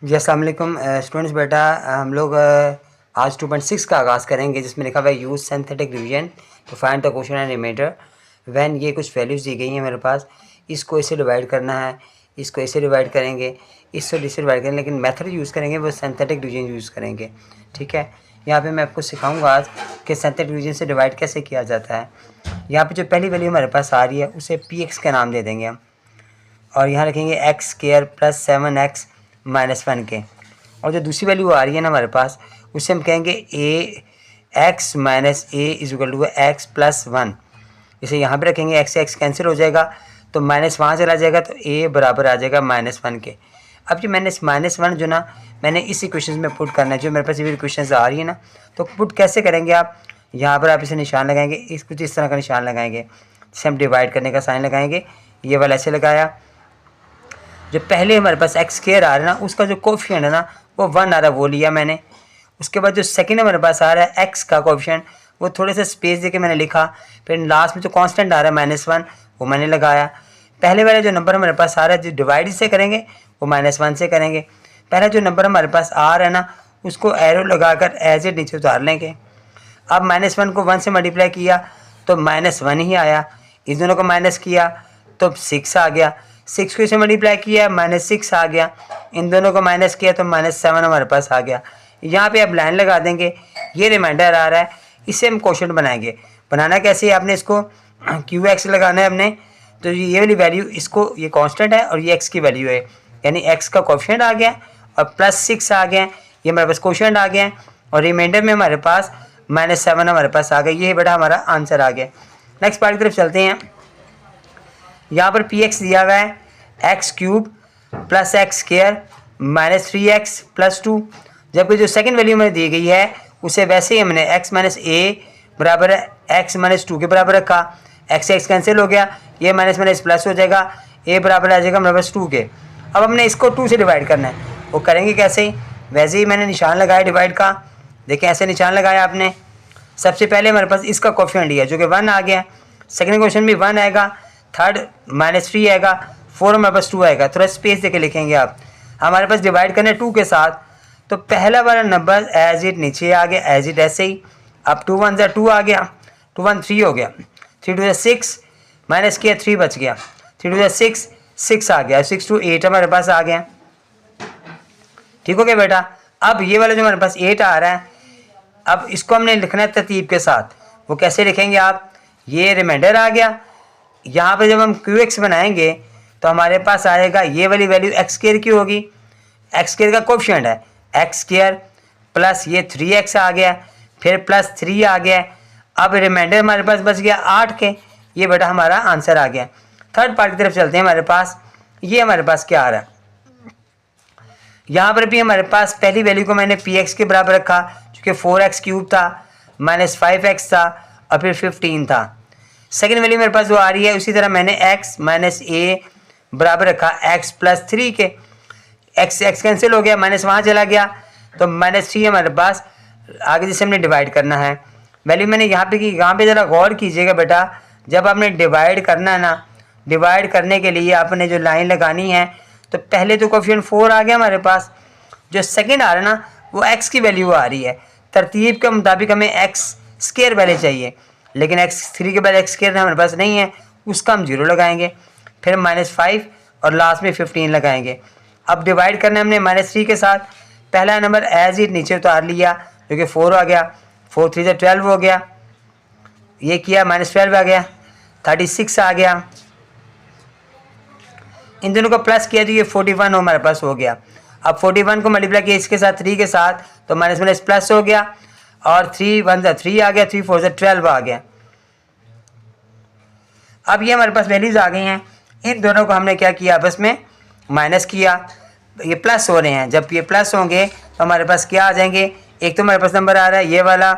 जी अस्सलाम वालेकुम स्टूडेंट्स। बेटा हम लोग आज 2.6 का आगाज़ करेंगे, जिसमें लिखा हुआ है use synthetic division to find the question and remainder when. ये कुछ वैल्यूज़ दी गई हैं मेरे पास, इसको इसे डिवाइड करना है, इसको इसे डिवाइड करेंगे, इसको इसे डिवाइड करेंगे, लेकिन मेथड यूज़ करेंगे वो सिंथेटिक डिवीजन यूज़ करेंगे। ठीक है, यहाँ पे मैं आपको सिखाऊंगा आज कि सिंथेटिक डिवीजन से डिवाइड कैसे किया जाता है। यहाँ पे जो पहली वैल्यू हमारे पास आ रही है उसे पी एक्स का नाम दे देंगे हम, और यहाँ रखेंगे x square plus 7x minus 1 के। और जो दूसरी वैल्यू आ रही है ना हमारे पास, उसे हम कहेंगे a x minus a is equal to x plus 1। इसे यहाँ पे रखेंगे, एक्स से एक्स कैंसिल हो जाएगा तो माइनस वहाँ चला जाएगा, तो ए बराबर आ जाएगा -1 के। अब जो -1 जो ना मैंने इस इक्वेशन में पुट करना है, जो मेरे पास ये इक्वेशन आ रही है ना, तो पुट कैसे करेंगे आप, यहाँ पर आप इसे निशान लगाएंगे, इस कुछ इस तरह का निशान लगाएंगे, जिसे हम डिवाइड करने का साइन लगाएंगे। ये वाला ऐसे लगाया। जो पहले हमारे पास एक्स स्क्वायर आ रहा है ना, उसका जो कोफिशिएंट है ना वो 1 आ रहा है, वो लिया मैंने। उसके बाद जो सेकंड हमारे पास आ रहा है एक्स का कोफिशिएंट, वो थोड़े से स्पेस देके मैंने लिखा। फिर लास्ट में जो कांस्टेंट आ रहा है -1, वो मैंने लगाया। पहले वाला जो नंबर हमारे पास आ रहा है, जो डिवाइड से करेंगे वो -1 से करेंगे। पहला जो नंबर हमारे पास आ रहा है ना, उसको एरो लगाकर एज इट नीचे उतार लेंगे। अब -1 को 1 से मल्टीप्लाई किया तो -1 ही आया। इस दोनों को माइनस किया तो 6 आ गया। 6 को इसे मल्टीप्लाई किया -6 आ गया। इन दोनों को माइनस किया तो -7 हमारे पास आ गया। यहाँ पे आप लाइन लगा देंगे, ये रिमाइंडर आ रहा है, इसे हम क्वोशंट बनाएंगे। बनाना कैसे है, आपने इसको क्यू एक्स लगाना है हमने, तो ये वाली वैल्यू, इसको ये कांस्टेंट है और ये एक्स की वैल्यू है, यानी एक्स का कोफिशिएंट आ गया और +6 आ गया, ये हमारे पास क्वोशंट आ गया। और रिमाइंडर में हमारे पास -7 हमारे पास आ गया। ये बेटा हमारा आंसर आ गया। नेक्स्ट पार्ट की तरफ चलते हैं। यहाँ पर पी एक्स दिया हुआ है x cube plus x square -3x plus 2, जबकि जो सेकंड वैल्यू में दी गई है उसे वैसे ही हमने x माइनस ए बराबर है x माइनस 2 के बराबर रखा। x से x कैंसिल हो गया, ये माइनस माइनस प्लस हो जाएगा, a बराबर आ जाएगा हमारे पास 2 के। अब हमने इसको 2 से डिवाइड करना है, वो करेंगे कैसे, वैसे ही मैंने निशान लगाया डिवाइड का। देखिए ऐसे निशान लगाया आपने। सबसे पहले हमारे पास इसका कोफिशिएंट लिया जो कि 1 आ गया, सेकंड क्वेश्चन में 1 आएगा, थर्ड -3 आएगा, 4 हमारे पास 2 आएगा। थोड़ा स्पेस देके लिखेंगे आप। हमारे पास डिवाइड करना है 2 के साथ, तो पहला वाला नंबर एज इट नीचे आ गया, एज इट ऐसे ही। अब 2 1 2 आ गया, 2 1 3 हो गया, 3 2 6 माइनस किया 3 बच गया, 3 2 6 6 आ गया, 6 2 8 हमारे पास आ गया। ठीक हो गया बेटा। अब ये वाला जो हमारे पास 8 आ रहा है, अब इसको हमने लिखना है तरतीब के साथ। वो कैसे लिखेंगे आप, ये रिमाइंडर आ गया। यहाँ पे जब हम क्यू एक्स बनाएंगे तो हमारे पास आएगा ये वाली वैल्यू एक्स स्क्वायर की होगी। एक्स स्क्वायर का कोफिशिएंट है एक्स स्क्वायर प्लस ये 3x आ गया, फिर +3 आ गया। अब रिमाइंडर हमारे पास बच गया 8 के। ये बेटा हमारा आंसर आ गया। थर्ड पार्ट की तरफ चलते हैं। हमारे पास ये हमारे पास क्या आ रहा है, यहाँ पर भी हमारे पास पहली वैल्यू को मैंने पी एक्स के बराबर रखा, क्योंकि 4x क्यूब था, -5x था और फिर 15 था। सेकेंड वैल्यू मेरे पास जो आ रही है, उसी तरह मैंने x माइनस ए बराबर रखा x प्लस 3 के। x कैंसिल हो गया, माइनस वहाँ चला गया, तो -3 हमारे पास आगे, जिसे हमने डिवाइड करना है। वैल्यू मैंने यहाँ पे की, यहाँ पे ज़रा गौर कीजिएगा बेटा, जब आपने डिवाइड करना है ना, डिवाइड करने के लिए आपने जो लाइन लगानी है, तो पहले तो कोफिशिएंट 4 आ गया हमारे पास, जो सेकंड आ रहा है ना वो x की वैल्यू आ रही है। तरतीब के मुताबिक हमें x स्क्वायर पहले चाहिए, लेकिन x3 के बाद x स्क्वायर हमारे पास नहीं है, उसका हम 0 लगाएंगे, फिर -5 और लास्ट में 15 लगाएंगे। अब डिवाइड करना है हमने -3 के साथ। पहला नंबर एज इट नीचे उतार लिया, जो कि 4 आ गया, 4 3 से 12 हो गया, ये किया -12 आ गया, 36 आ गया, इन दोनों को प्लस किया तो ये 41 हमारे पास हो गया। अब 41 को मल्टीप्लाई किया इसके साथ 3 के साथ, तो माइनस माइनस प्लस हो गया, और 3 1 3 आ गया, 3 4 12 आ गया। अब ये हमारे पास वैल्यूज आ गई हैं। इन दोनों को हमने क्या किया, आपस में माइनस किया, ये प्लस हो रहे हैं। जब ये प्लस होंगे तो हमारे पास क्या आ जाएंगे, एक तो हमारे पास नंबर आ रहा है ये वाला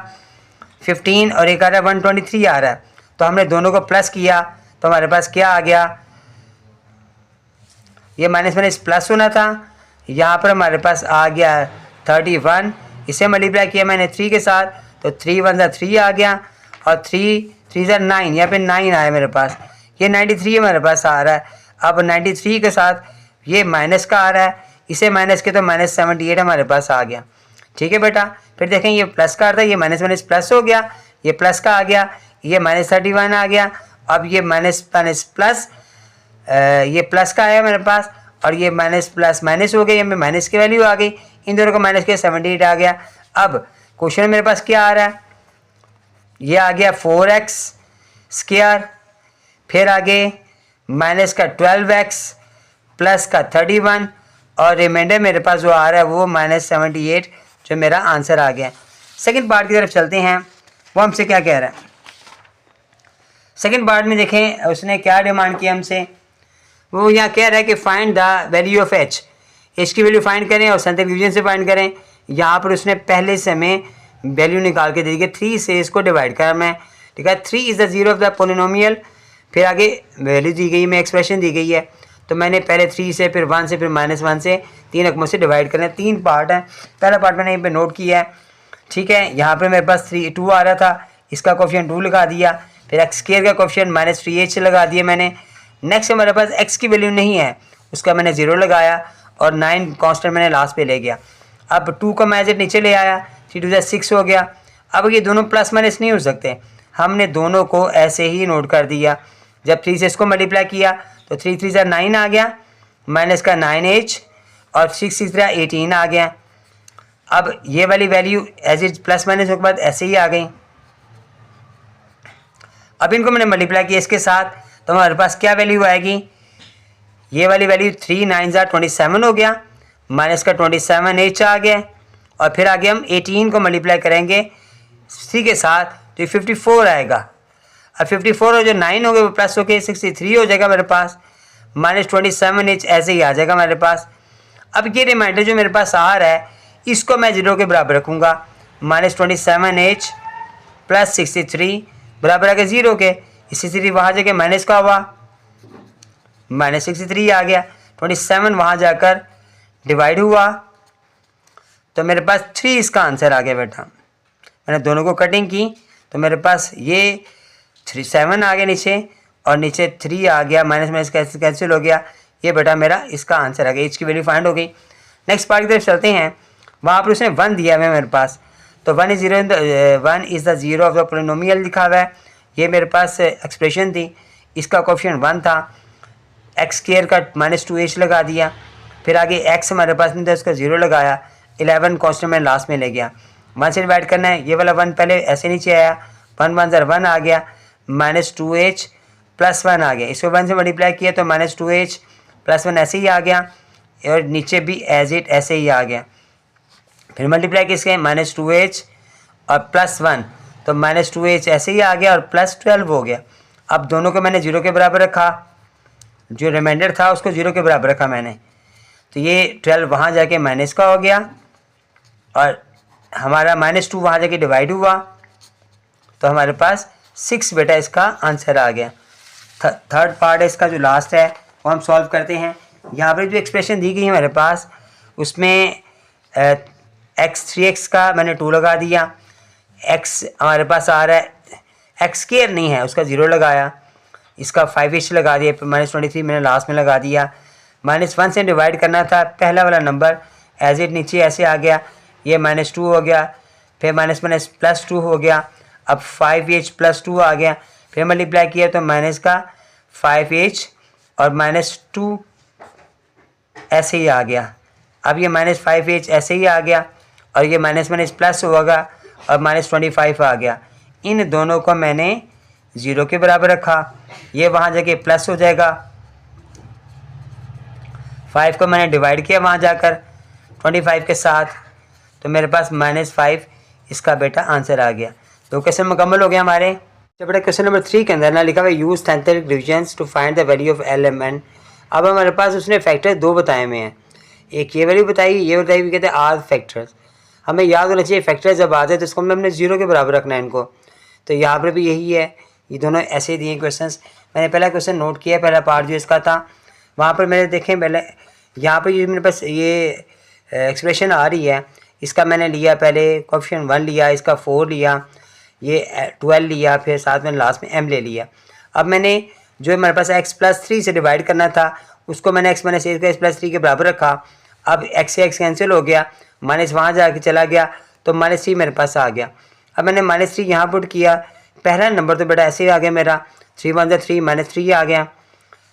15 और एक आ रहा है 123 आ रहा है, तो हमने दोनों को प्लस किया तो हमारे पास क्या आ गया, ये माइनस माइनस प्लस होना था, यहाँ पर हमारे पास आ गया 31। इसे मल्टीप्लाई किया मैंने 3 के साथ, तो 3 1 3 आ गया, और 3 3 9, यहाँ पे 9 आया मेरे पास, ये 93 हमारे पास आ रहा है। अब 93 के साथ ये माइनस का आ रहा है, इसे माइनस के तो -78 हमारे पास आ गया। ठीक है बेटा, फिर देखें ये प्लस का आ रहा था, ये माइनस माइनस प्लस हो गया, ये प्लस का आ गया, ये -31 आ गया। अब ये माइनस माइनस प्लस, ये प्लस का आया मेरे पास, और ये माइनस प्लस माइनस हो गया, ये में माइनस की वैल्यू आ गई, इन दोनों को माइनस किया 78 आ गया। अब क्वेश्चन मेरे पास क्या आ रहा है, ये आ गया 4x², फिर आगे माइनस का 12x प्लस का 31, और रिमाइंडर मेरे पास जो आ रहा है वो -78, जो मेरा आंसर आ गया। सेकंड पार्ट की तरफ चलते हैं, वो हमसे क्या कह रहा है। सेकंड पार्ट में देखें उसने क्या डिमांड किया हमसे, वो यहाँ कह रहा है कि find the value of H की वैल्यू फाइंड करें और सेंट्रल डिवीजन से फाइंड करें। यहाँ पर उसने पहले से हमें वैल्यू निकाल के दी है, 3 से इसको डिवाइड करा मैं। ठीक है, 3 is the zero of the polynomial, फिर आगे वैल्यू दी गई, में एक्सप्रेशन दी गई है, तो मैंने पहले 3 से, फिर 1 से, फिर -1 से 3 रकमों से डिवाइड करना है। 3 पार्ट है, पहला पार्ट मैंने यहाँ पे नोट किया है। ठीक है, यहाँ पर मेरे पास 2 आ रहा था, इसका कोफिशिएंट 2 लगा दिया, फिर x² का कोफिशिएंट -3h लगा दिया मैंने। नेक्स्ट हमारे पास x की वैल्यू नहीं है, उसका मैंने 0 लगाया, और 9 कांस्टेंट मैंने लास्ट पे ले गया। अब 2 का मैं एज इट नीचे ले आया, 3 2 6 हो गया। अब ये दोनों प्लस माइनस नहीं हो सकते, हमने दोनों को ऐसे ही नोट कर दिया। जब 3 से इसको मल्टीप्लाई किया तो 3 3 से 9 आ गया, माइनस का 9h, और 6 6 18 आ गया। अब ये वाली value as it plus minus के बाद ऐसे ही आ गई। अब इनको मैंने मल्टीप्लाई किया इसके साथ, तो हमारे पास क्या वैल्यू आएगी, ये वाली वैल्यू 3 9 27 हो गया, माइनस का 27h आ गया, और फिर आगे हम 18 को मल्टीप्लाई करेंगे सी के साथ, तो ये 54 आएगा। अब 54 और जो 9 हो गए वो प्लस होके 63 हो जाएगा मेरे पास, -27h ऐसे ही आ जाएगा मेरे पास। अब ये रिमाइंडर जो मेरे पास आ रहा है, इसको मैं 0 के बराबर रखूँगा, -27h प्लस 63 बराबर आ गया 0 के, 63 वहाँ जाके माइनस का हुआ, -63 आ गया, 27 वहाँ जाकर डिवाइड हुआ, तो मेरे पास 3 इसका आंसर आ गया बेटा। मैंने दोनों को कटिंग की तो मेरे पास ये 7 आ गया नीचे, और नीचे 3 आ गया, माइनस माइनस कैंसिल हो गया, ये बेटा मेरा इसका आंसर आ गया। इसकी वैल्यू फाइंड हो गई। नेक्स्ट पार्ट की तरफ चलते हैं, वहाँ पर उसने 1 दिया है मेरे पास, तो 1 is the zero of the polynomial लिखा हुआ है। ये मेरे पास एक्सप्रेशन थी, इसका कोफिशिएंट 1 था, x² का -2h लगा दिया, फिर आगे x हमारे पास नहीं था, उसका 0 लगाया, 11 कांस्टेंट में लास्ट में ले गया, 1 से डिवाइड करना है। ये वाला 1 पहले ऐसे नीचे आया, 1 1 1 आ गया, -2h प्लस 1 आ गया, इसको 1 से मल्टीप्लाई किया तो -2h प्लस 1 ऐसे ही आ गया, और नीचे भी एज इट ऐसे ही आ गया। फिर मल्टीप्लाई किसके, -2h और प्लस 1, तो -2h ऐसे ही आ गया, और +12 हो गया। अब दोनों को मैंने 0 के बराबर रखा, जो रिमाइंडर था उसको 0 के बराबर रखा मैंने, तो ये 12 वहाँ जाके माइनस का हो गया, और हमारा -2 वहाँ जाके डिवाइड हुआ, तो हमारे पास 6 बेटा इसका आंसर आ गया। थर्ड पार्ट है इसका जो लास्ट है वो हम सॉल्व करते हैं। यहाँ पर जो एक्सप्रेशन दी गई है मेरे पास, उसमें x3x का मैंने 2 लगा दिया, x हमारे पास आ रहा है, x² नहीं है उसका 0 लगाया, इसका 5h लगा दिया, फिर -23 मैंने लास्ट में लगा दिया, -1 से डिवाइड करना था, पहला वाला नंबर एज इट नीचे ऐसे आ गया, ये -2 हो गया, फिर +2 हो गया, अब 5h + 2 आ गया, फिर मल्टीप्लाई किया तो माइनस का 5h और -2 ऐसे ही आ गया। अब ये -5h ऐसे ही आ गया, और ये माइनस प्लस होगा, और -25 आ गया। इन दोनों को मैंने 0 के बराबर रखा, ये वहाँ जाके प्लस हो जाएगा, 5 को मैंने डिवाइड किया वहाँ जाकर 25 के साथ, तो मेरे पास -5 इसका बेटा आंसर आ गया। तो क्वेश्चन मुकम्मल हो गया हमारे। तो बेटा क्वेश्चन नंबर 3 के अंदर ना लिखा हुआ use synthetic divisions to find the value of LMN। अब हमारे पास उसने फैक्टर 2 बताए हुए हैं, एक ये वैल्यू बताई, ये बताई हुई, कहते हैं आर फैक्टर्स। हमें याद होना चाहिए फैक्टर जब आते हैं तो इसको हमने 0 के बराबर रखना है इनको, तो यहाँ पर भी यही है, ये दोनों ऐसे ही दिए क्वेश्चंस। मैंने पहला क्वेश्चन नोट किया, पहला पार्ट जो इसका था, वहाँ पर मैंने देखें पहले यहाँ पर ये मेरे पास ये एक्सप्रेशन आ रही है, इसका मैंने लिया पहले कोफिशिएंट 1 लिया, इसका 4 लिया, ये 12 लिया, फिर साथ में लास्ट में m ले लिया। अब मैंने जो हमारे पास x + 3 से डिवाइड करना था, उसको मैंने x - 1 का x + 3 के बराबर रखा, अब एक्स से एक्स कैंसिल हो गया, माइनस वहाँ जाके चला गया तो -3 मेरे पास आ गया। अब मैंने -3 यहाँ पुट किया, पहला नंबर तो बेटा ऐसे ही आ गया मेरा, 3 1 3 -3 आ गया।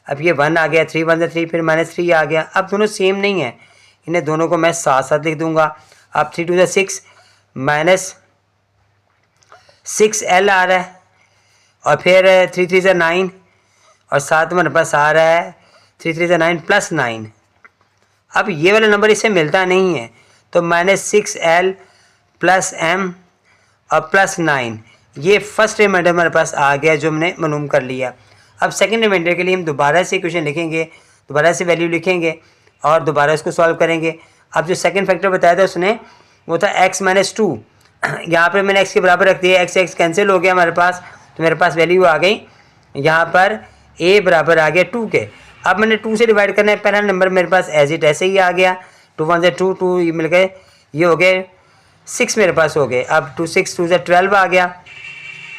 अब ये 1 आ गया, 3 1 3 फिर -3 आ गया। अब दोनों सेम नहीं है, इन्हें दोनों को मैं साथ साथ लिख दूंगा। अब 3 2 6 -6l आ रहा है, और फिर 3 3 9, और साथ मेरे पास आ रहा है 3 3 9 +9। अब ये वाला नंबर इससे मिलता नहीं है, तो -6l +m और +9, ये फर्स्ट रिमाइंडर हमारे पास आ गया जो हमने मालूम कर लिया। अब सेकंड रिमाइंडर के लिए हम दोबारा से इक्वेशन लिखेंगे, दोबारा से वैल्यू लिखेंगे और दोबारा इसको सॉल्व करेंगे। अब जो सेकंड फैक्टर बताया था उसने, वो था x - 2। यहाँ पर मैंने x के बराबर रख दिया, x x कैंसिल हो गया हमारे पास, तो मेरे पास वैल्यू आ गई यहाँ पर a बराबर आ गया 2 के। अब मैंने 2 से डिवाइड करना है, पहला नंबर मेरे पास एज इट ऐसे ही आ गया, 2 1 2 2 ये मिल गए, ये हो गए 6 मेरे पास हो गए। अब 2 6 2 12 आ गया,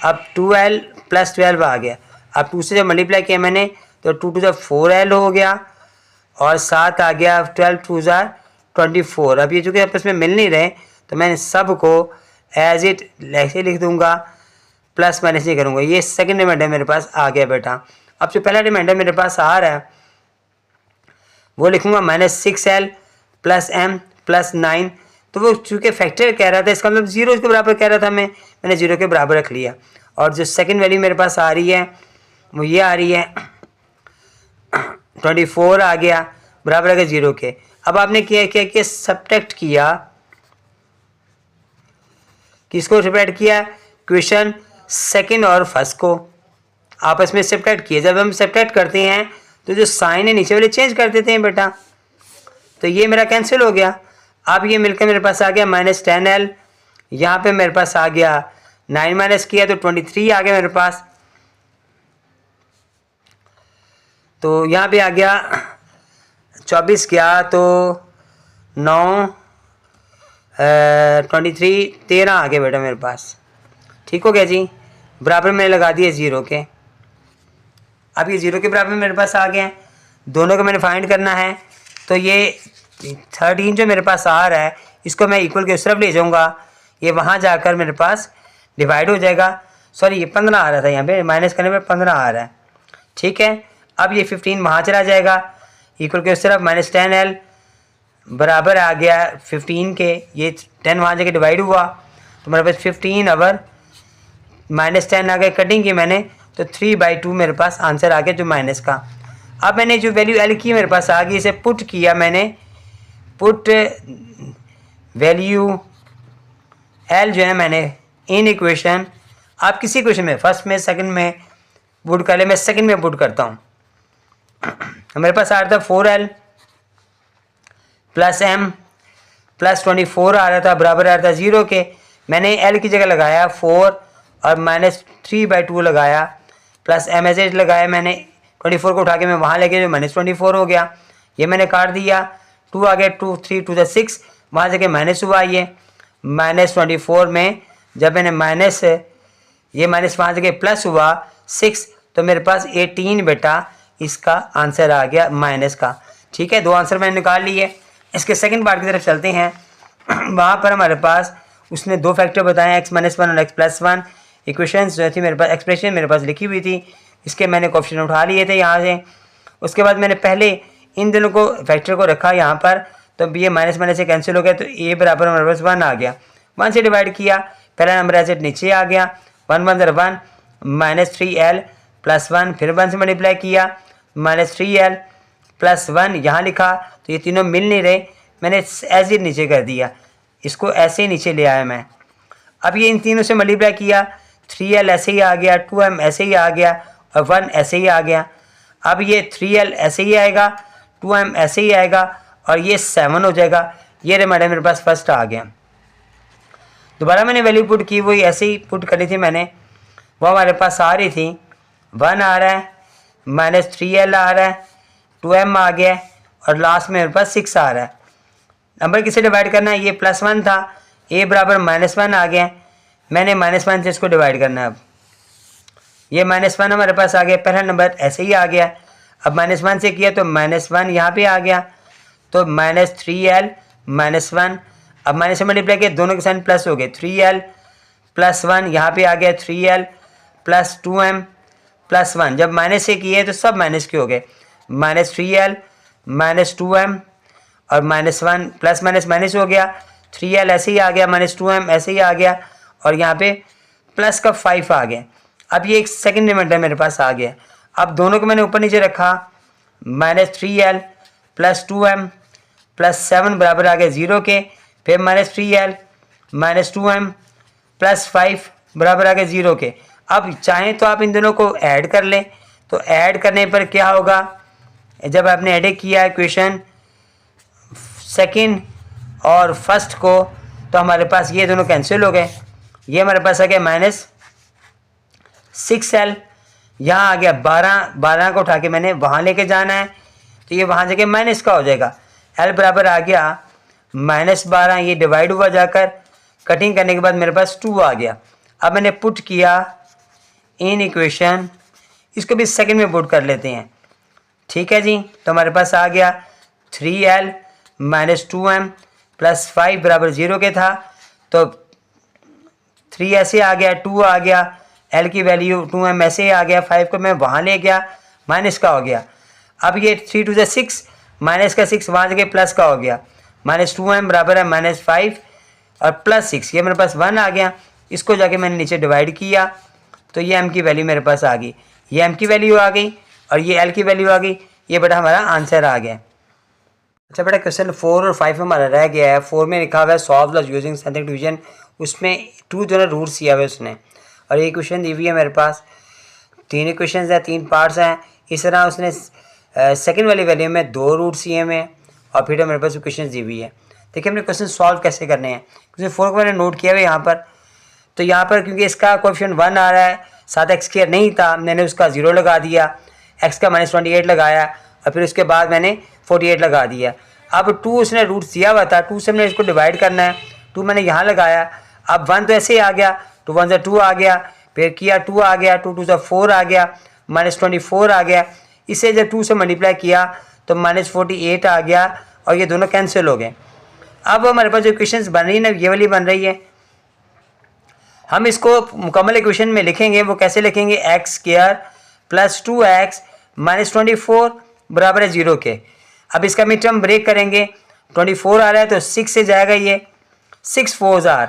अब 2l + 12 आ गया। अब 2 से जब मल्टीप्लाई किया मैंने तो 2 2 4l हो गया, और 7 आ गया 12 2 24। अब ये चूँकि आपस में मिल नहीं रहे तो मैं सब को एज इट ऐसे लिख दूंगा, प्लस माइनस नहीं करूँगा। ये सेकंड रिमाइंडर मेरे पास आ गया बेटा। अब जो पहला रिमाइंडर मेरे पास आ रहा है वो लिखूँगा -6l +m +9। तो वो चूँकि फैक्टर कह रहा था, इसका मतलब 0 के बराबर कह रहा था, मैंने 0 के बराबर रख लिया। और जो सेकंड वैल्यू मेरे पास आ रही है वो ये आ रही है 24 आ गया, बराबर आ गया 0 के। अब आपने क्या सब्ट्रैक्ट किया, किसको सब्ट्रैक्ट किया, क्वेश्चन सेकंड और फर्स्ट को आपस में सब्ट्रैक्ट किए। जब हम सब्ट्रैक्ट करते हैं तो जो साइन है नीचे वाले चेंज कर देते हैं बेटा, तो ये मेरा कैंसिल हो गया। अब ये मिलकर मेरे पास आ गया -10l, यहाँ पे मेरे पास आ गया 9 माइनस किया तो 23 आ गया मेरे पास, तो यहाँ पे आ गया 24 गया तो 9 23 13 आ गया बेटा मेरे पास। ठीक हो गया जी, बराबर मैंने लगा दिए 0 के। अब ये 0 के बराबर मेरे पास आ गए, दोनों को मैंने फाइंड करना है। तो ये 13 जो मेरे पास आ रहा है इसको मैं इक्वल के उस तरफ ले जाऊँगा, ये वहाँ जाकर मेरे पास डिवाइड हो जाएगा। सॉरी ये 15 आ रहा था, यहाँ पे माइनस करने पर 15 आ रहा है। ठीक है, अब ये 15 वहाँ चला जाएगा, इक्वल के उस तरफ -10l बराबर आ गया 15 के, ये 10 वहाँ जाके डिवाइड हुआ तो मेरे पास 15 ओवर -10 आ गए। कटिंग की मैंने तो 3/2 मेरे पास आंसर आ गया जो माइनस का। अब मैंने जो वैल्यू l की मेरे पास आ गई, इसे पुट किया मैंने, पुट वैल्यू l जो है मैंने इन इक्वेशन, आप किसी इक्वेशन में फर्स्ट में सेकंड में पुट कर ले, मैं सेकंड में पुट करता हूँ। मेरे पास आ रहा था 4l +m +24 आ रहा था, बराबर आ रहा था 0 के। मैंने l की जगह लगाया 4 और -3/2 लगाया, प्लस m एज एच लगाया मैंने, 24 को उठा के मैं वहाँ लेके जो -24 हो गया, ये मैंने काट दिया, 2 आ गया, 2 3 2 6, वहाँ जाके माइनस हुआ, ये -24 में जब मैंने माइनस, ये माइनस वहाँ जाके प्लस हुआ 6, तो मेरे पास 18 बेटा इसका आंसर आ गया माइनस का। ठीक है, 2 आंसर मैंने निकाल लिए। इसके सेकंड पार्ट की तरफ चलते हैं। वहाँ पर हमारे पास उसने 2 फैक्टर बताए, x - 1 और x + 1। इक्वेशंस जो थी मेरे पास, एक्सप्रेशन मेरे पास लिखी हुई थी, इसके मैंने कोएफिशिएंट उठा लिए थे यहाँ से। उसके बाद मैंने पहले इन दोनों को फैक्टर को रखा यहाँ पर, तो ये माइनस माइनस से कैंसिल हो गया, तो a बराबर हमारे पास 1 आ गया। 1 से डिवाइड किया, पहला नंबर ऐसे नीचे आ गया, 1 1 1 -3l + 1, फिर 1 से मल्टीप्लाई किया, -3l + 1 यहाँ लिखा, तो ये तीनों मिल नहीं रहे, मैंने ऐसे ही नीचे कर दिया, इसको ऐसे ही नीचे ले आया मैं। अब ये इन तीनों से मल्टीप्लाई किया, 3l ऐसे ही आ गया, 2m ऐसे ही आ गया और 1 ऐसे ही आ गया। अब ये 3l ऐसे ही आएगा, 2m ऐसे ही आएगा और ये 7 हो जाएगा। ये रिमाइंडर मेरे पास फर्स्ट आ गया। दोबारा मैंने वैल्यू पुट की, वही ऐसे ही पुट करी थी मैंने, वो हमारे पास आ रही थी, 1 आ रहा है, -3l आ रहा है, 2m आ गया और लास्ट में मेरे पास 6 आ रहा है। नंबर किसे डिवाइड करना है, ये +1 था, a बराबर -1 आ गया, मैंने -1 से इसको डिवाइड करना है। अब ये -1 हमारे पास आ गया, पहला नंबर ऐसे ही आ गया। अब -1 से किया तो -1 यहाँ पे आ गया, तो -3l -1, अब माइनस से मल्टीप्लाई किया, दोनों के साइन प्लस हो गए, 3l + 1, यहाँ पे आ गया 3l + 2m + 1। जब माइनस से किए तो सब माइनस के हो गए, -3l -2m और -1, प्लस माइनस माइनस हो गया, 3l ऐसे ही आ गया, -2m ऐसे ही आ गया, और यहाँ पे प्लस का 5 आ गया। अब ये एक सेकंड रिमाइंडर मेरे पास आ गया। अब दोनों को मैंने ऊपर नीचे रखा, -3l + 2m + 7 बराबर आ गया 0 के, फिर -3l -2m + 5 बराबर आ गया 0 के। अब चाहें तो आप इन दोनों को ऐड कर लें, तो ऐड करने पर क्या होगा, जब आपने ऐड किया इक्वेशन सेकंड और फर्स्ट को, तो हमारे पास ये दोनों कैंसिल हो गए। ये हमारे पास आ गया -6l, यहाँ आ गया 12 को उठा के मैंने वहाँ लेके जाना है, तो ये वहाँ जगह माइनस का हो जाएगा, l बराबर आ गया -12, ये डिवाइड हुआ जाकर, कटिंग करने के बाद मेरे पास 2 आ गया। अब मैंने पुट किया इन इक्वेशन, इसको भी सेकंड में पुट कर लेते हैं, ठीक है जी। तो हमारे पास आ गया 3l -2m + 5 बराबर 0 के था, तो 3 ऐसे आ गया, 2 आ गया, l की वैल्यू 2m ऐसे ही आ गया, 5 को मैं वहाँ ले गया, माइनस का हो गया। अब ये 3 2 6, माइनस का 6 वहाँ जगह प्लस का हो गया, -2m बराबर है -5 और +6, ये मेरे पास 1 आ गया। इसको जाके मैंने नीचे डिवाइड किया, तो ये m की वैल्यू मेरे पास आ गई, ये m की वैल्यू आ गई और ये l की वैल्यू आ गई, ये बेटा हमारा आंसर आ गया। अच्छा बेटा, क्वेश्चन 4 और 5 हमारा रह गया है। 4 में लिखा हुआ है solve the using synthetic division, उसमें 2 जो है रूट्स दिया हुआ है उसने, और ये क्वेश्चन दी हुई है मेरे पास, 3 इक्वेशन है, 3 पार्ट्स हैं। इस तरह उसने सेकंड वाली वैल्यू में 2 रूट्स दिए हुए हैं, और फिर मेरे पास क्वेश्चन दी हुई है। देखिए हमने क्वेश्चन सॉल्व कैसे करने हैं। क्वेश्चन 4 को मैंने नोट किया हुआ है यहाँ पर, तो यहाँ पर क्योंकि इसका कोएफिशिएंट 1 आ रहा है, साथ x² नहीं था, मैंने उसका 0 लगा दिया, x का -28 लगाया, और फिर उसके बाद मैंने 48 लगा दिया। अब 2 उसने रूट्स दिया हुआ था, 2 से मैंने इसको डिवाइड करना है, 2 मैंने यहाँ लगाया। अब 1 तो ऐसे ही आ गया, 2 1 2 आ गया, फिर किया 2 आ गया, 2 2 4 आ गया, -24 आ गया। इसे जब 2 से मल्टीप्लाई किया तो -48 आ गया, और ये दोनों कैंसिल हो गए। अब हमारे पास जो इक्वेशंस बन रही है ना, ये वाली बन रही है, हम इसको मुकम्मल इक्वेशन में लिखेंगे। वो कैसे लिखेंगे, x² + 2x -24 बराबर है 0 के। अब इसका मिड टर्म ब्रेक करेंगे, 24 आ रहा है तो 6 से जाएगा, ये 6 4 आर,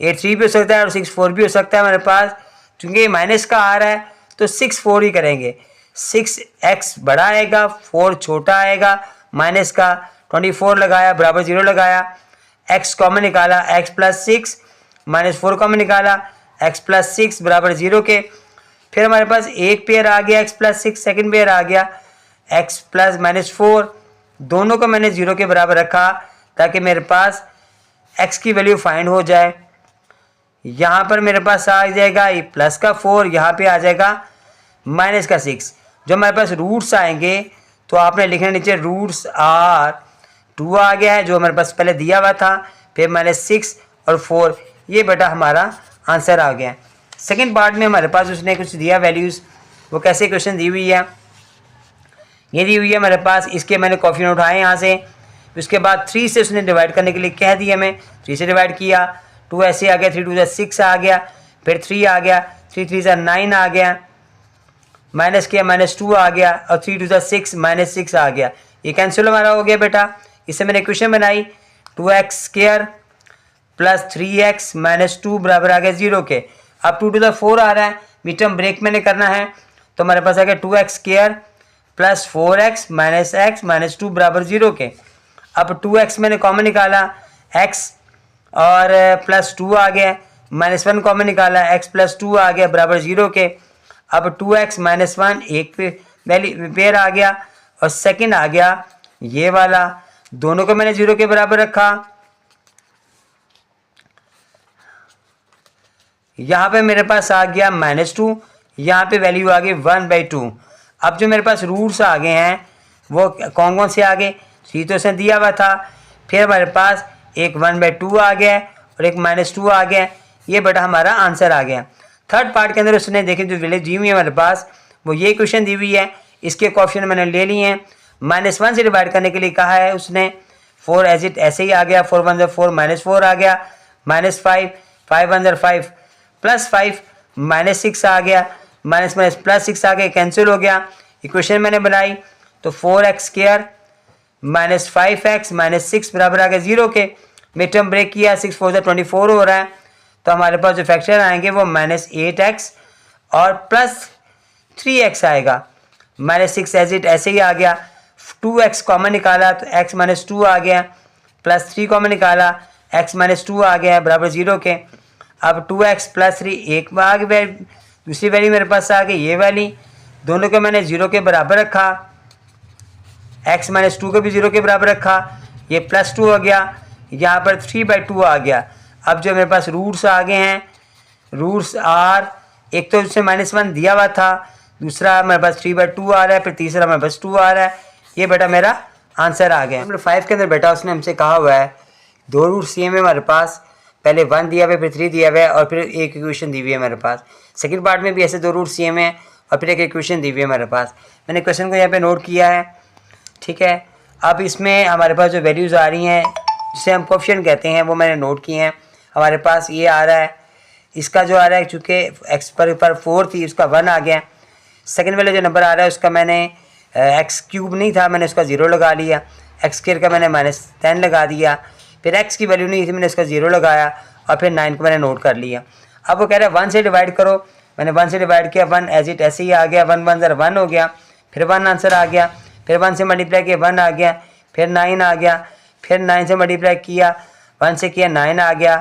8 3 भी हो सकता है और 6 4 भी हो सकता है हमारे पास, क्योंकि माइनस का आ रहा है तो 6 4 ही करेंगे। 6x बड़ा आएगा, 4 छोटा आएगा, माइनस का 24 लगाया बराबर 0 लगाया, x कॉमन निकाला, x + 6 -4 कॉमन निकाला, x + 6 बराबर 0 के। फिर हमारे पास एक पेयर आ गया x + 6, सेकेंड पेयर आ गया x + -4, दोनों को मैंने 0 के बराबर रखा ताकि मेरे पास x की वैल्यू फाइंड हो जाए। यहाँ पर मेरे पास आ जाएगा ये प्लस का 4, यहाँ पे आ जाएगा माइनस का 6। जो हमारे पास रूट्स आएंगे तो आपने लिखना नीचे रूट्स आर 2 आ गया है जो हमारे पास पहले दिया हुआ था, फिर -6 और 4, ये बेटा हमारा आंसर आ गया। सेकंड पार्ट में हमारे पास उसने कुछ दिया वैल्यूज़, वो कैसे क्वेश्चन दी हुई है, ये दी हुई है मेरे पास। इसके मैंने कॉफी उठाए यहाँ से, उसके बाद 3 से उसने डिवाइड करने के लिए कह दिया, मैं 3 से डिवाइड किया, 2 ऐसे आ गया, 3 2 6 आ गया, फिर 3 आ गया, 3 3 9 आ गया, माइनस किया -2 आ गया, और 3 2 6 -6 आ गया। ये कैंसिल हमारा हो गया बेटा। इससे मैंने इक्वेशन बनाई 2x² + 3x -2 बराबर आ गया 0 के। अब 2 to the 4 आ रहा है, मिड टर्म ब्रेक मैंने करना है, तो हमारे पास आ गया 2x² + 4x -x -2 बराबर 0 के। अब 2x मैंने कॉमन निकाला, x और +2 आ गया, -1 कॉमन निकाला, x + 2 आ गया बराबर 0 के। अब 2x -1 एक वैल्यू पेयर आ गया, और सेकंड आ गया ये वाला, दोनों को मैंने 0 के बराबर रखा। यहाँ पे मेरे पास आ गया -2, यहाँ पे वैल्यू आ गई 1/2। अब जो मेरे पास रूट्स आ गए हैं वो कौन कौन से आ गए, 3 तो उसने दिया हुआ था, फिर हमारे पास एक 1/2 आ गया और एक -2 आ गया, ये बेटा हमारा आंसर आ गया। थर्ड पार्ट के अंदर उसने देखे जो वैल्यू दी हुई है हमारे पास, वो ये क्वेश्चन दी हुई है, इसके कोएफिशिएंट मैंने ले लिए हैं। -1 से डिवाइड करने के लिए कहा है उसने, 4 एज इट ऐसे ही आ गया, 4 1 4 -4 आ गया, -5 5 1 5 +5 -6 आ गया, माइनस माइनस +6 आ गया, कैंसिल हो गया। इक्वेशन मैंने बनाई तो 4x² -5x -6 बराबर आ गया 0 के। मिड टर्म ब्रेक किया, 6 4 24 हो रहा है, तो हमारे पास जो फैक्टर आएंगे वो -8x और +3x आएगा। -6 एज इट ऐसे ही आ गया, 2x कॉमन निकाला तो x -2 आ गया, +3 कॉमन निकाला x -2 आ गया बराबर 0 के। अब 2x +3 एक भाग दूसरी वैल्यू मेरे पास आ गई, ये वाली, दोनों को मैंने 0 के बराबर रखा, x -2 को भी 0 के बराबर रखा, ये +2 हो गया, यहाँ पर 3/2 आ गया। अब जो मेरे पास रूट्स आ गए हैं, रूट्स आर, एक तो उससे -1 दिया हुआ था, दूसरा मेरे पास 3/2 आ रहा है, फिर तीसरा मेरे पास 2 आ रहा है, ये बेटा मेरा आंसर आ गया। नंबर 5 के अंदर बेटा उसने हमसे कहा हुआ है 2 रूट सेम है हमारे पास, पहले 1 दिया हुआ है, फिर 3 दिया हुआ है और फिर एक इक्वेशन दी हुई है हमारे पास। सेकंड पार्ट में भी ऐसे 2 रूट सेम है और फिर एक इक्वेशन दी हुई है हमारे पास। मैंने क्वेश्चन को यहाँ पे नोट किया है, ठीक है। अब इसमें हमारे पास जो वैल्यूज़ आ रही हैं जिसे हम कोएफिशिएंट कहते हैं वो मैंने नोट किए हैं। हमारे पास ये आ रहा है, इसका जो आ रहा है चूँकि एक्स पर 4 थी उसका 1 आ गया। सेकंड वाला जो नंबर आ रहा है उसका मैंने x³ नहीं था, मैंने उसका 0 लगा लिया, x² का मैंने -10 लगा दिया, फिर x की वैल्यू नहीं थी, मैंने उसका 0 लगाया और फिर 9 को मैंने नोट कर लिया। अब वो कह रहा है 1 से डिवाइड करो, मैंने 1 से डिवाइड किया, 1 एज इट ऐसे ही आ गया, 1 1 ज़रा 1 हो गया, फिर 1 आंसर आ गया, फिर 1 से मल्टीप्लाई किया 1 आ गया, फिर 9 आ गया, फिर 9 से मल्टीप्लाई किया 1 से किया 9 आ गया,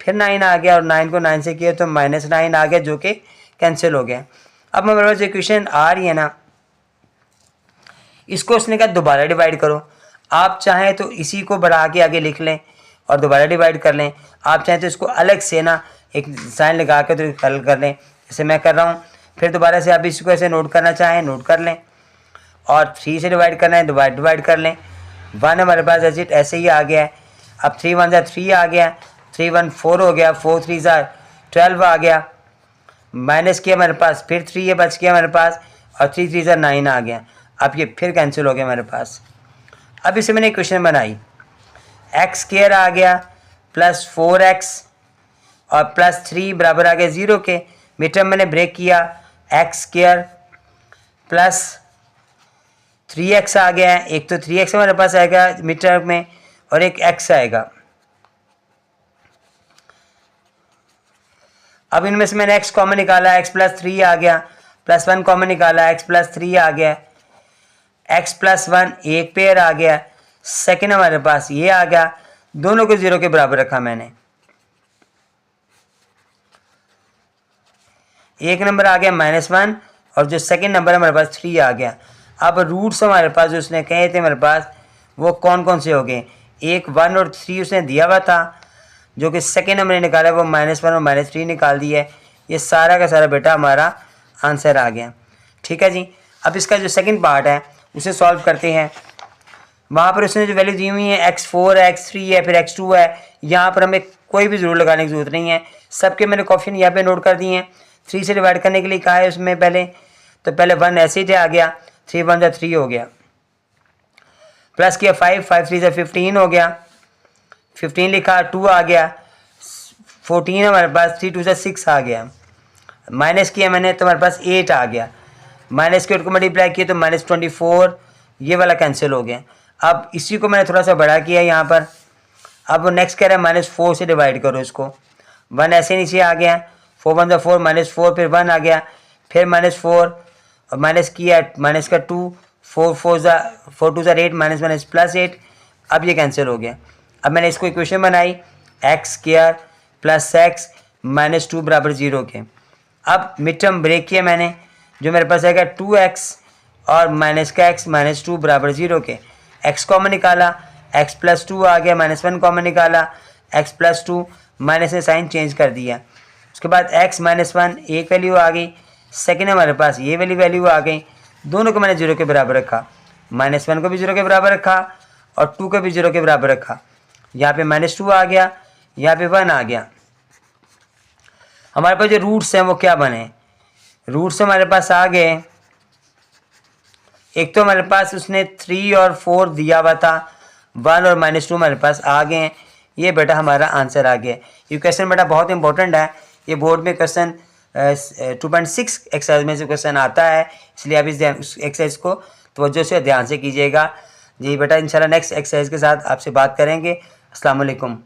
फिर 9 आ गया और 9 को 9 से किया तो -9 आ गया जो कि कैंसिल हो गया। अब हमारे पास इक्वेशन आ रही है ना, इसको उसने कहा दोबारा डिवाइड करो। आप चाहें तो इसी को बढ़ा के आगे लिख लें और दोबारा डिवाइड कर लें, आप चाहें तो इसको अलग से ना एक साइन लगा के तो हल कर लें, जैसे मैं कर रहा हूँ। फिर दोबारा से आप इसको ऐसे नोट करना चाहें नोट कर लें, और 3 से डिवाइड करना है डिवाइड कर लें। 1 हमारे पास ऐसे ही आ गया है। अब 3 1 3 आ गया, 3 1 4 हो गया, 4 3 12 आ गया, माइनस किया हमारे पास, फिर 3 ये बच गया हमारे पास और 3 3 9 आ गया। अब ये फिर कैंसिल हो गया हमारे पास। अब इसे मैंने इक्वेशन बनाई, x² आ गया +4x और +3 बराबर आ गया 0 के। मिड टर्म मैंने ब्रेक किया, x² +3x आ गया है, एक तो 3x हमारे पास आएगा मिड टर्म में और एक x आएगा। अब इनमें से मैंने x कॉमन निकाला, x +3 आ गया, +1 कॉमन निकाला, x +3 आ गया, x +1 एक पेयर आ गया, सेकंड हमारे पास ये आ गया, दोनों को 0 के बराबर रखा मैंने। एक नंबर आ गया -1 और जो सेकंड नंबर हमारे पास 3 आ गया। अब रूट्स हमारे पास जो उसने कहे थे हमारे पास वो कौन कौन से हो गए, एक 1 और 3 उसने दिया हुआ था, जो कि सेकंड नंबर ने निकाला वो -1 और -3 निकाल दिया है। ये सारा का सारा बेटा हमारा आंसर आ गया, ठीक है जी। अब इसका जो सेकंड पार्ट है उसे सॉल्व करते हैं। वहाँ पर उसने जो वैल्यू दी हुई है x4 है, x3 है, फिर x2 है, यहाँ पर हमें कोई भी ज़रूर लगाने की ज़रूरत नहीं है, सबके मैंने कोएफिशिएंट यहाँ पे नोट कर दिए हैं। 3 से डिवाइड करने के लिए कहा है उसमें पहले, तो पहले 1 ऐसे ही आ गया, 3 1 3 हो गया, प्लस किया 5 5 3 15 हो गया, 15 लिखा, 2 आ गया, 14 हमारे पास, 3 2 6 आ गया, माइनस किया मैंने तो हमारे पास 8 आ गया, माइनस के 8 को मल्टीप्लाई किया तो -24, ये वाला कैंसिल हो गया। अब इसी को मैंने थोड़ा सा बड़ा किया यहाँ पर। अब वो नेक्स्ट कह रहा है -4 से डिवाइड करो इसको, 1 ऐसे नीचे आ गया, 4 1 4 -4, फिर 1 आ गया, फिर -4 और माइनस किया, माइनस का 2, 4 4 2 8, माइनस +8, अब ये कैंसिल हो गया। अब मैंने इसको इक्वेशन बनाई, x² +x -2 बराबर 0 के। अब मिड टर्म ब्रेक किया मैंने, जो मेरे पास आएगा 2x और माइनस का x -2 बराबर 0 के। x कॉमन निकाला, x +2 आ गया, -1 कॉमन निकाला, x +2, माइनस ने साइन चेंज कर दिया। उसके बाद x -1 एक वैल्यू आ गई, सेकंड हमारे पास ये वाली वैल्यू आ गई, दोनों को मैंने 0 के बराबर रखा, -1 को भी 0 के बराबर रखा और 2 को भी 0 के बराबर रखा। यहाँ पे -2 आ गया, यहाँ पे 1 आ गया। हमारे पास जो रूट्स हैं वो क्या बने, रूट्स हमारे पास आ गए एक तो हमारे पास उसने 3 और 4 दिया हुआ था, 1 और -2 हमारे पास आ गए हैं। ये बेटा हमारा आंसर आ गया। ये क्वेश्चन बेटा बहुत इंपॉर्टेंट है, ये बोर्ड में क्वेश्चन 2.6 एक्सरसाइज में से क्वेश्चन आता है, इसलिए आप इस एक्सरसाइज को तवज्जो से ध्यान से कीजिएगा। जी बेटा इंशाल्लाह नेक्स्ट एक्सरसाइज के साथ आपसे बात करेंगे। अस्सलाम वालेकुम।